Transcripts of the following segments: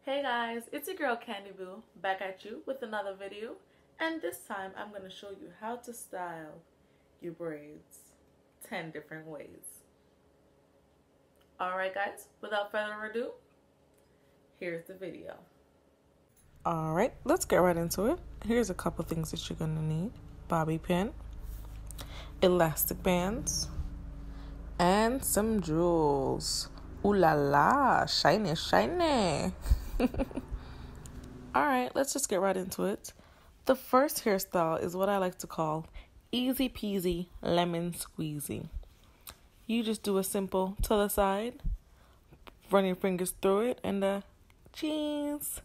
Hey guys, it's your girl Candy Boo back at you with another video, and this time I'm going to show you how to style your braids 10 different ways. Alright guys, without further ado, here's the video. Alright, let's get right into it. Here's a couple things that you're going to need. Bobby pin, elastic bands, and some jewels. Ooh la la, shiny, shiny. Alright, let's just get right into it. The first hairstyle is what I like to call easy peasy lemon squeezy. You just do a simple to the side, run your fingers through it, and cheese.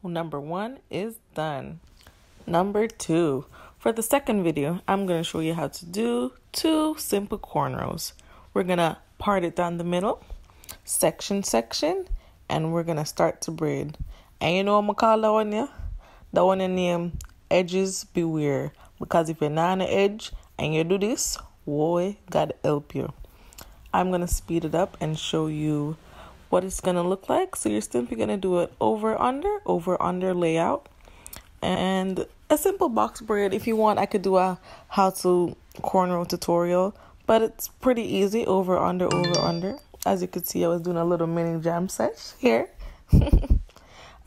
Number 1 is done. Number 2. For the second video, I'm going to show you how to do 2 simple cornrows. We're going to part it down the middle, section, and we're going to start to braid. And you know what I'm going to call that one, yeah? That one name, edges beware. Because if you're not on the edge and you do this, boy, God help you. I'm going to speed it up and show you what it's going to look like. So you're simply going to do it over under layout. And a simple box braid. If you want, I could do a how to cornrow tutorial. But it's pretty easy, over under. As you can see, I was doing a little mini jam sesh here.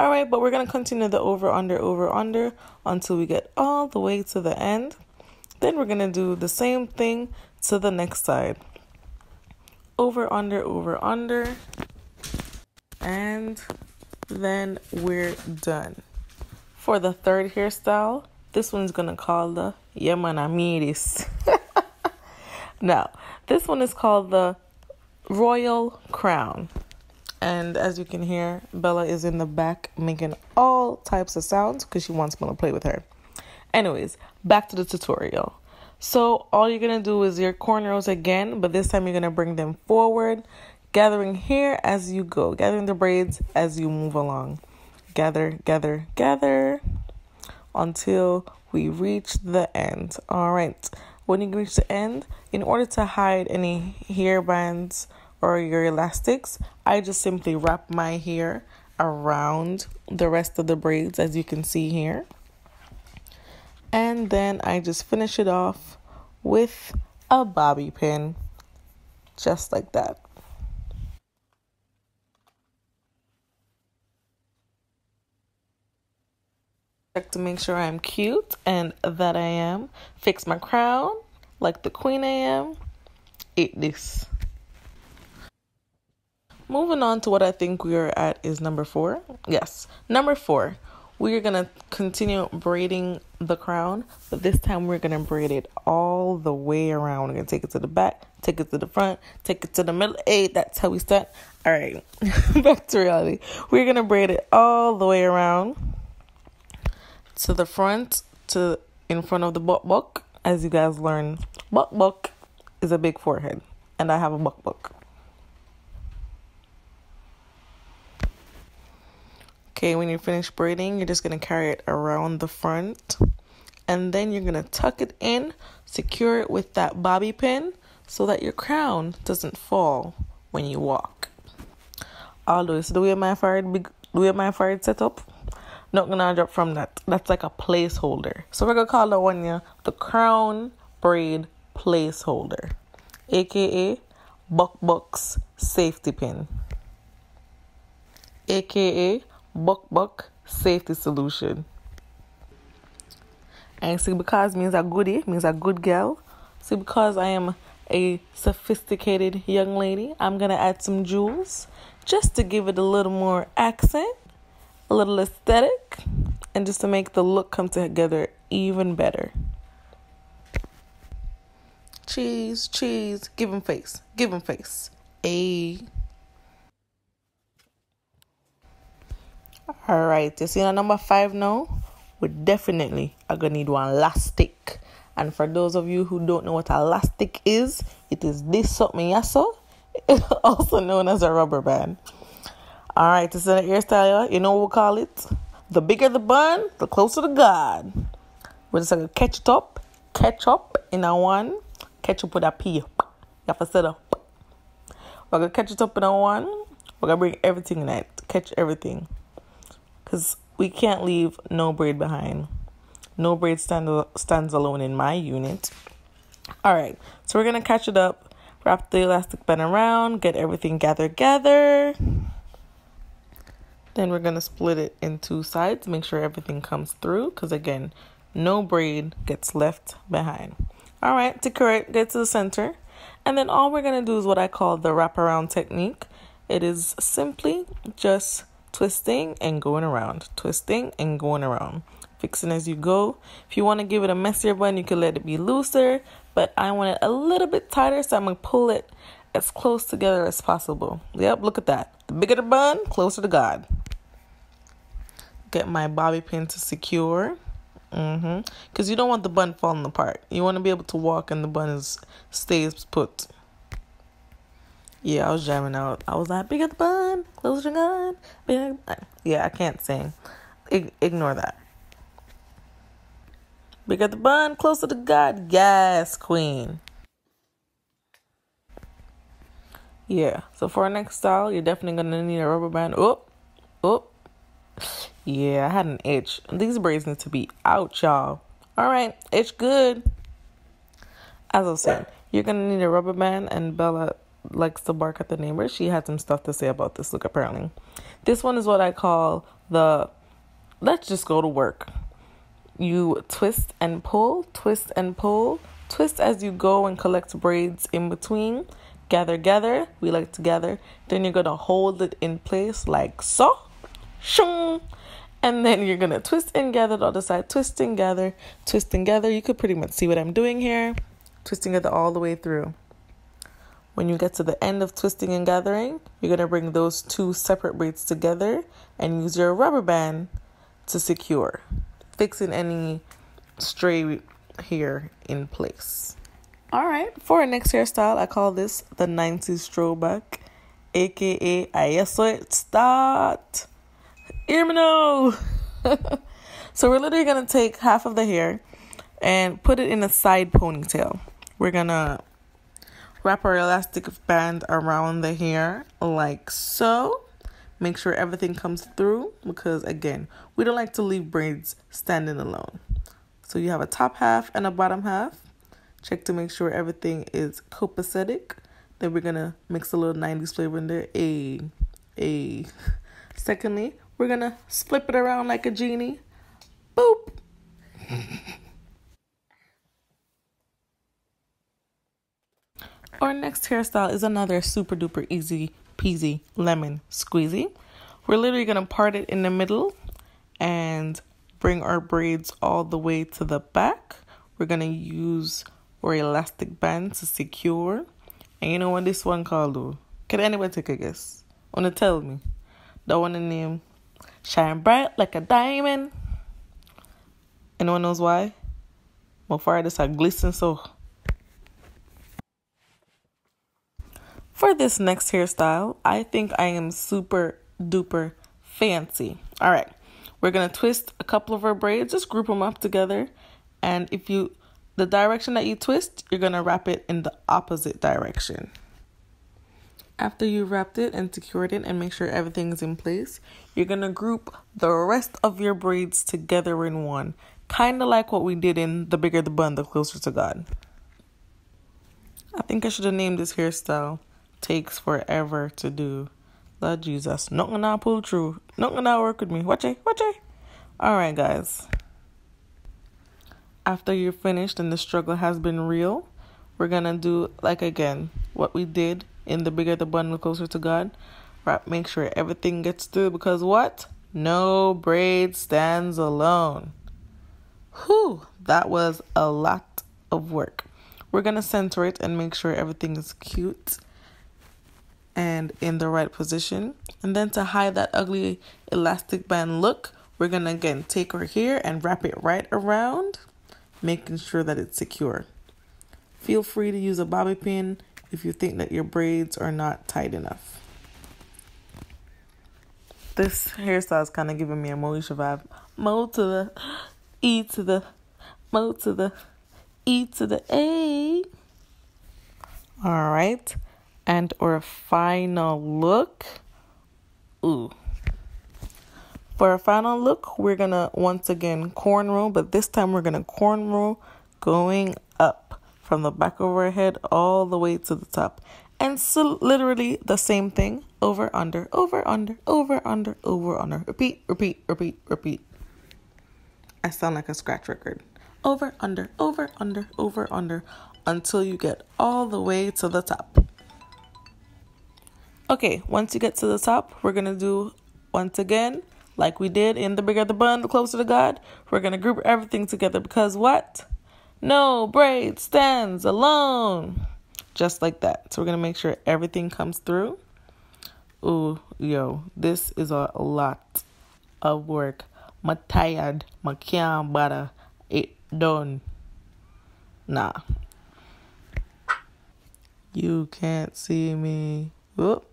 All right, but we're going to continue the over under until we get all the way to the end. Then we're going to do the same thing to the next side. Over under. And then we're done. For the third hairstyle, this one's going to call the Yamanamis. Now, this one is called the Royal Crown. And as you can hear, Bella is in the back making all types of sounds because she wants me to play with her. Anyways, back to the tutorial. So all you're going to do is your cornrows again, but this time you're going to bring them forward, gathering hair as you go, gathering the braids as you move along. Gather until we reach the end. All right. When you reach the end, in order to hide any hair bands or your elastics, I just simply wrap my hair around the rest of the braids, as you can see here. And then I just finish it off with a bobby pin, just like that. Check to make sure I'm cute, and that I am. Fix my crown like the queen I am. Eat this. Moving on to what I think we are at is number 4. Yes, number 4. We're going to continue braiding the crown, but this time we're going to braid it all the way around. We're going to take it to the back, take it to the front, take it to the middle. Hey, that's how we start. All right, back to reality. We're going to braid it all the way around to the front, to in front of the buck. As you guys learn, buck is a big forehead, and I have a buck. Okay, when you finish braiding, you're just going to carry it around the front, and then you're going to tuck it in, secure it with that bobby pin so that your crown doesn't fall when you walk. All this, the way my forehead set up, not going to drop from that. That's like a placeholder. So we're going to call that one here the crown braid placeholder, aka buck's safety pin, aka buck safety solution. And see, because means a goodie, means a good girl. See, because I am a sophisticated young lady, I'm going to add some jewels just to give it a little more accent, a little aesthetic, and just to make the look come together even better. Cheese, give him face. Ayy. Alright, you see on number 5 now? We definitely are going to need one elastic. And for those of you who don't know what elastic is, it is this something yasso, also known as a rubber band. Alright, this is an hairstyle. You know what we call it? The bigger the bun, the closer to God. We're just going to ketchup in a one. Ketchup with a P. You have to set up. We're going to catch it up in a one. We're going to bring everything in it. Catch everything. because we can't leave no braid behind. No braid stands alone in my unit. All right, so we're going to catch it up, wrap the elastic band around, get everything gathered. Then we're going to split it in two sides, make sure everything comes through, because again, no braid gets left behind. All right, secure it, get to the center. And then all we're going to do is what I call the wraparound technique. It is simply just twisting and going around, twisting and going around, fixing as you go. If you want to give it a messier bun, you can let it be looser, but I want it a little bit tighter, so I'm going to pull it as close together as possible. Yep, look at that. The bigger the bun, closer to God. Get my bobby pin to secure. Because you don't want the bun falling apart. You want to be able to walk and the bun stays put. Yeah, I was jamming out. I was like, bigger the bun, closer to God. Bigger. Yeah, I can't sing. Ignore that. Bigger the bun, closer to God. Yes, queen. Yeah, so for our next style, you're definitely going to need a rubber band. Oh. Yeah, I had an itch. These braids need to be out, y'all. All right, itch good. As I was saying, you're going to need a rubber band, and Bella likes to bark at the neighbor. She had some stuff to say about this look, apparently. This one is what I call the let's just go to work. You twist and pull, twist and pull, twist as you go and collect braids in between. Gather. We like to gather. Then you're going to hold it in place like so. Shung. And then you're going to twist and gather the other side. Twist and gather. You could pretty much see what I'm doing here. Twisting it all the way through. When you get to the end of twisting and gathering, you're going to bring those two separate braids together and use your rubber band to secure, fixing any stray hair in place. All right, for our next hairstyle, I call this the 90s throwback, aka I saw it start. Hear me now. So we're literally going to take half of the hair and put it in a side ponytail. We're going to wrap our elastic band around the hair like so. Make sure everything comes through because, again, we don't like to leave braids standing alone. So you have a top half and a bottom half. Check to make sure everything is copacetic. Then we're going to mix a little 90s flavor in there. Secondly, we're going to flip it around like a genie. Boop. Our next hairstyle is another super duper easy peasy lemon squeezy. We're literally going to part it in the middle and bring our braids all the way to the back. We're going to use our elastic band to secure. And you know what this one called, though? Can anybody take a guess? Wanna tell me? The one in name Shine Bright Like a Diamond. Anyone knows why? My fire this are glisten so. For this next hairstyle, I think I am super duper fancy. All right, we're gonna twist a couple of our braids, just group them up together, and the direction that you twist, you're gonna wrap it in the opposite direction. After you wrapped it and secured it and make sure everything is in place, you're gonna group the rest of your braids together in one, kind of like what we did in The Bigger the Bun, the Closer to God. I think I should have named this hairstyle Takes Forever to Do. Lord Jesus, not gonna pull through, not gonna work with me. Watch it. All right, guys. After you're finished and the struggle has been real, we're gonna do like again what we did in The Bigger the Bun, the Closer to God. Right, make sure everything gets through because what? No braid stands alone. Whew, that was a lot of work. We're gonna center it and make sure everything is cute and in the right position. And then to hide that ugly elastic band look, we're gonna again take our hair and wrap it right around, making sure that it's secure. Feel free to use a bobby pin if you think that your braids are not tight enough. This hairstyle is kind of giving me a Moesha vibe. Mo to the E to the Mo to the E to the A. All right. And our final look. Ooh. For our final look, we're gonna once again cornrow, but this time we're gonna cornrow going up from the back of our head all the way to the top. And so literally the same thing, over, under, over, under, over, under, over, under. Repeat, repeat, repeat, repeat. I sound like a scratch record. Over, under, over, under, over, under, until you get all the way to the top. Okay, once you get to the top, we're going to do, once again, like we did in the bigger the bun, the closer to God, we're going to group everything together because what? No braid stands alone. Just like that. So we're going to make sure everything comes through. Ooh, yo, this is a lot of work. I'm tired. I can't bother. It done. Nah. You can't see me. Whoop.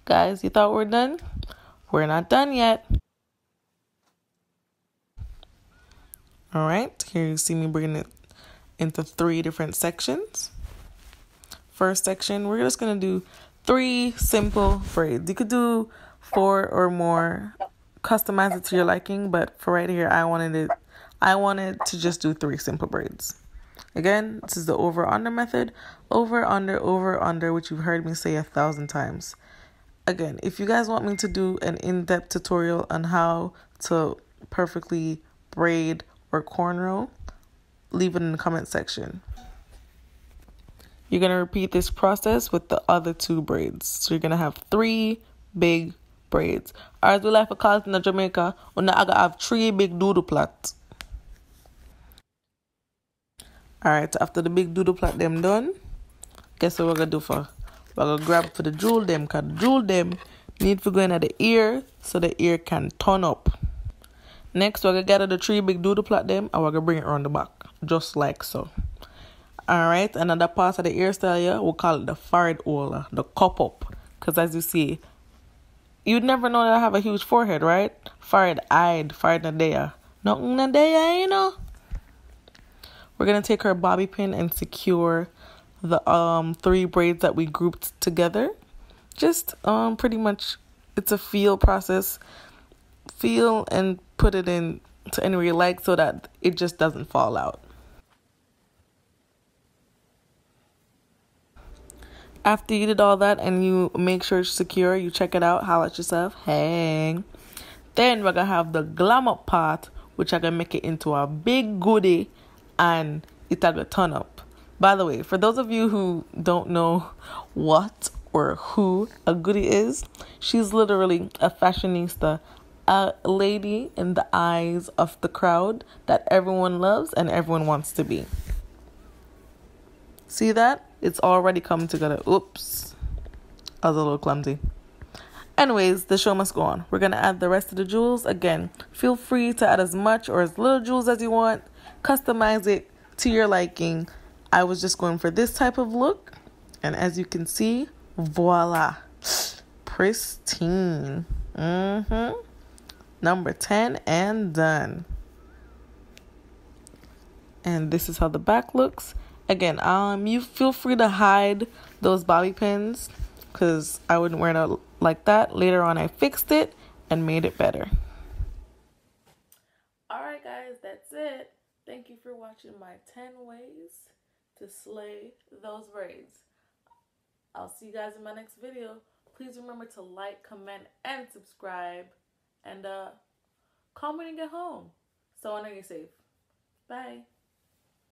Guys, you thought we're done? We're not done yet. All right. Here you see me bringing it into 3 different sections. First section, we're just going to do 3 simple braids. You could do 4 or more. Customize it to your liking, but for right here, I wanted to just do 3 simple braids. Again, this is the over under method. Over under, which you've heard me say 1,000 times. Again, if you guys want me to do an in-depth tutorial on how to perfectly braid or cornrow, leave it in the comment section. You're going to repeat this process with the other 2 braids. So you're going to have 3 big braids. Or as we like to call it in Jamaica, we're going to have 3 big doodle plats. Alright, so after the big doodle plait them done, guess what we're going to do for? We're going to grab for the jewel them, because the jewel them need to go in at the ear so the ear can turn up. Next, we're going to gather the 3 big doodle plait them and we're going to bring it around the back, just like so. Alright, another part of the hairstyle here, we'll call it the forehead hole, the cup up. Because as you see, you'd never know that I have a huge forehead, right? Forehead eyed, forehead not there. Nothing not there, you know. We're going to take our bobby pin and secure the 3 braids that we grouped together. Just pretty much, it's a feel process. Feel and put it in to anywhere you like so that it just doesn't fall out. After you did all that and you make sure it's secure, you check it out, holla at yourself, hang. Then we're going to have the glam up part, which I'm going to make it into a big goodie and it's going to turn up. By the way, for those of you who don't know what or who a goodie is, she's literally a fashionista, a lady in the eyes of the crowd that everyone loves and everyone wants to be. See that? It's already come together. Oops. I was a little clumsy. Anyways, the show must go on. We're going to add the rest of the jewels. Again, feel free to add as much or as little jewels as you want. Customize it to your liking. I was just going for this type of look. And as you can see, voila. Pristine. Number 10 and done. And this is how the back looks. Again, you feel free to hide those bobby pins because I wouldn't wear it like that. Later on, I fixed it and made it better. Alright guys, that's it. Thank you for watching my 10 ways to slay those braids. I'll see you guys in my next video. Please remember to like, comment, and subscribe. And call me when you get home. So I know you're safe. Bye.